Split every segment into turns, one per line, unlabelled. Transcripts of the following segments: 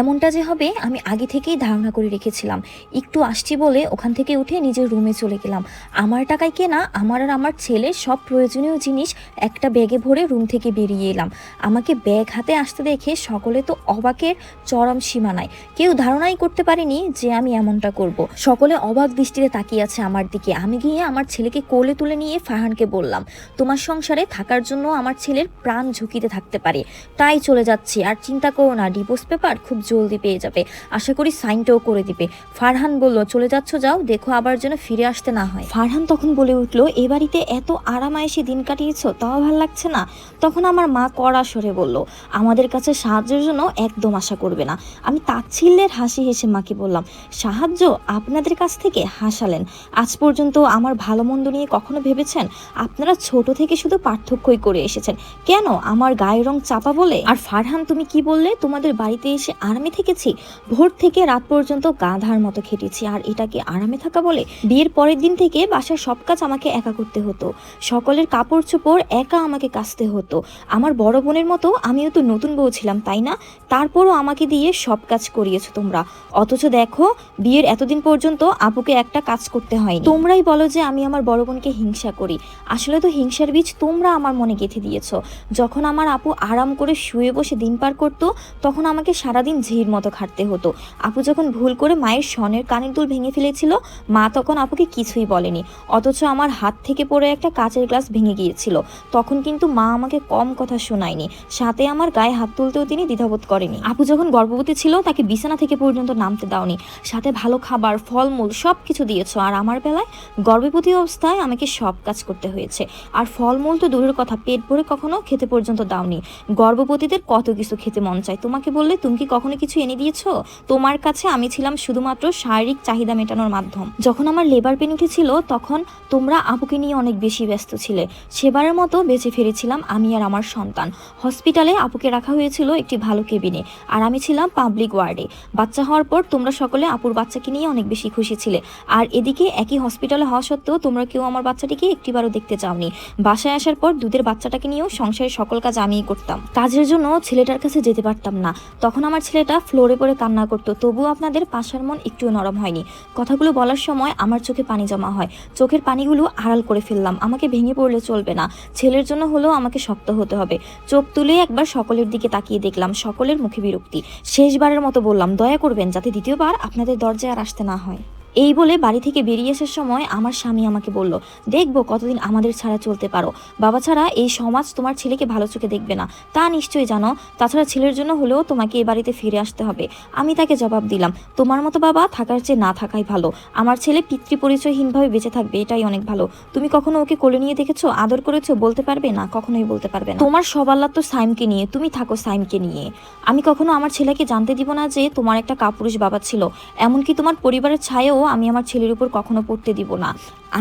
এমনটা যে হবে আমি আগে থেকেই ধারণা করে রেখেছিলাম। একটু আসছি বলে ওখান থেকে উঠে নিজের রুমে চলে গেলাম। আমার টাকায় কেনা আমার আর আমার ছেলের সব প্রয়োজনীয় জিনিস একটা ব্যাগে ভরে রুম থেকে বেরিয়ে এলাম। আমাকে ব্যাগ হাতে আসতে দেখে সকলে তো অবাকের চরম সীমানায়। কেউ ধারণাই করতে পারেনি যে আমি এমনটা করব। সকলে অবাক দৃষ্টিতে তাকিয়ে আছে আমার দিকে। আমি গিয়ে আমার ছেলেকে কোলে তুলে নিয়ে ফারহানকে বললাম, তোমার সংসারে থাকার জন্য আমার ছেলের প্রাণ ঝুঁকিতে থাকতে পারে, তাই চলে যাচ্ছি। আর চিন্তা করো না, ডিভোর্স পেপার খুব জলদি পেয়ে যাবে, আশা করি সাইনটাও করে দিবে। ফারহান বলল, চলে যাচ্ছ যাও, দেখো আবার যেন ফিরে আসতে না হয়। ফারহান তখন বলে উঠলো, এ বাড়িতে এত আরামায়েশে দিন কাটিয়েছো তাও ভাল লাগছে না? তখন আমার মা কড়া স্বরে বলল, আমাদের কাছে সাহায্যের জন্য একদম আশা করবে না। আমি তাচ্ছিল্যের হাসি হেসে মাকে বললাম, সাহায্য? আপনাদের কাছ থেকে? হাসালেন। আজ পর্যন্ত আমার ভালো মন্দ নিয়ে কখনো ভেবেছেন? আপনারা ছোট থেকে শুধু পার্থক্যই করে এসেছেন। কেন আমার গায়ের রং চাপা বলে? আর ফারহান, তুমি কি বললে তোমাদের বাড়িতে এসে আরামে থেকেছি? ভোর থেকে রাত পর্যন্ত গাধার মতো খেটেছি, আর এটা কি আরামে থাকা বলে? বিয়ের পরের দিন থেকে বাসার সব কাজ আমাকে একা করতে হতো, সকলের কাপড় চোপড় একা আমাকে কাচতে হতো। আমার বড় বোনের মতো আমিও তো নতুন বউ ছিলাম, তাই না? তারপরও আমাকে দিয়ে সব কাজ করিয়েছো তোমরা। অথচ দেখো, বিয়ের এতদিন পর্যন্ত আপুকে একটা কাজ করতে হয়নি। তোমরাই বলো যে আমি আমার বড় বোনকে হিংসা করি। আসলে তো হিংসার বীজ তোমরা আমার মনে গেঁথে দিয়েছো। যখন আমার আপু আরাম করে শুয়ে বসে দিন পার করতো, তখন আমাকে সারাদিন ঝির মতো খাটতে হতো। আপু যখন ভুল করে মায়ের স্বর্ণের কানের দুল ভেঙে ফেলেছিল, মা তখন আপুকে কিছুই বলেনি। অথচ আমার হাত থেকে পড়ে একটা কাচের গ্লাস ভেঙে গিয়েছিল, তখন কিন্তু মা আমাকে কম কথা শোনায়নি, সাথে আমার গায়ে হাত তুলতেও তিনি দ্বিধাবোধ করেনি। আপু যখন গর্ভবতী ছিল, তাকে বিছানা থেকে পর্যন্ত নামতে দাওনি, সাথে ভালো খাবার ফলমূল সব কিছু দিয়েছো। আর আমার বেলায় গর্ভবতী অবস্থায় আমাকে সব কাজ করতে হয়েছে। আর ফলমূল তো দূরের কথা, পেট ভরে কখনো খেতে পর্যন্ত দাওনি। গর্ভবতীদের কত কিছু খেতে মন চায়, তোমাকে বললে তুমি কি কখনো কিছু এনে দিয়েছো? তোমার কাছে আমি ছিলাম শুধুমাত্র শারীরিক চাহিদা মেটানোর মাধ্যম। যখন আমার লেবার পেন উঠেছিল, তখন তোমরা আপুকে নিয়ে অনেক বেশি ব্যস্ত ছিলে। সেবারের মতো বেঁচে ফিরেছিলাম আমি আর আমার সন্তান। হসপিটালে আপুকে রাখা হয়েছিল একটি ভালো কেবিনে, আর আমি ছিলাম পাবলিক ওয়ার্ডে। বাচ্চা হওয়ার পর তোমরা সকলে আপুর বাচ্চাকে নিয়ে অনেক বেশি খুশি ছিলে। আর এদিকে একই হসপিটালে হওয়া সত্ত্বেও তোমরা কেউ আমার বাচ্চাটিকে একটিবারও দেখতে চাওনি। বাসায় আসার পর দুধের বাচ্চাটাকে নিয়েও সংসারের সকল কাজ আমিই করতাম। কাজের জন্য ছেলেটার কাছে যেতে পারতাম না। তখন আমার ছেলেটা ফ্লোরে পড়ে কান্না করতো, তবুও আপনাদের পাশার মন একটুও নরম হয়নি। কথাগুলো বলার সময় আমার চোখে পানি জমা হয়। চোখের পানিগুলো আড়াল করে ফেললাম। আমাকে ভেঙে পড়লে চলবে না, ছেলের জন্য হলেও আমাকে শক্ত হতে হবে। চোখ তুলে একবার সকলের দিকে তাকিয়ে দেখলাম, সকলের মুখে বিরক্তি। শেষবারের মতো বললাম, দয়া করবেন যাতে দ্বিতীয়বার আপনাদের দরজায় আর আসতে না হয়। এই বলে বাড়ি থেকে বেরিয়ে আসার সময় আমার স্বামী আমাকে বলল, দেখবো কতদিন আমাদের ছাড়া চলতে পারো। বাবা ছাড়া এই সমাজ তোমার ছেলেকে ভালো চোখে দেখবে না, তা নিশ্চয়ই জানো। তাছাড়া ছেলের জন্য হলেও তোমাকে এ বাড়িতে ফিরে আসতে হবে। আমি তাকে জবাব দিলাম, তোমার মতো বাবা থাকার চেয়ে না থাকাই ভালো। আমার ছেলে পিতৃ পরিচয়হীনভাবে বেঁচে থাকবে, এটাই অনেক ভালো। তুমি কখনো ওকে কোলে নিয়ে দেখেছো, আদর করেছো? বলতে পারবে না, কখনোই বলতে পারবে না। তোমার সব আল্লাহ তো সাইমকে নিয়ে, তুমি থাকো সাইমকে নিয়ে। আমি কখনো আমার ছেলেকে জানতে দিব না যে তোমার একটা কাপুরুষ বাবা ছিল। এমনকি তোমার পরিবারের ছায়াও আমি আমার ছেলের উপর কখনো পড়তে দিব না।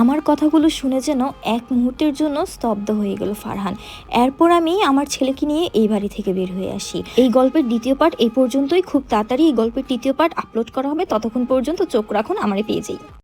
আমার কথাগুলো শুনে যেন এক মুহূর্তের জন্য স্তব্ধ হয়ে গেল ফারহান। এরপর আমি আমার ছেলেকে নিয়ে এই বাড়ি থেকে বের হয়ে আসি। এই গল্পের দ্বিতীয় পার্ট এই পর্যন্তই। খুব তাড়াতাড়ি এই গল্পের তৃতীয় পার্ট আপলোড করা হবে, ততক্ষণ পর্যন্ত চোখ রাখুন আমার পেজেই।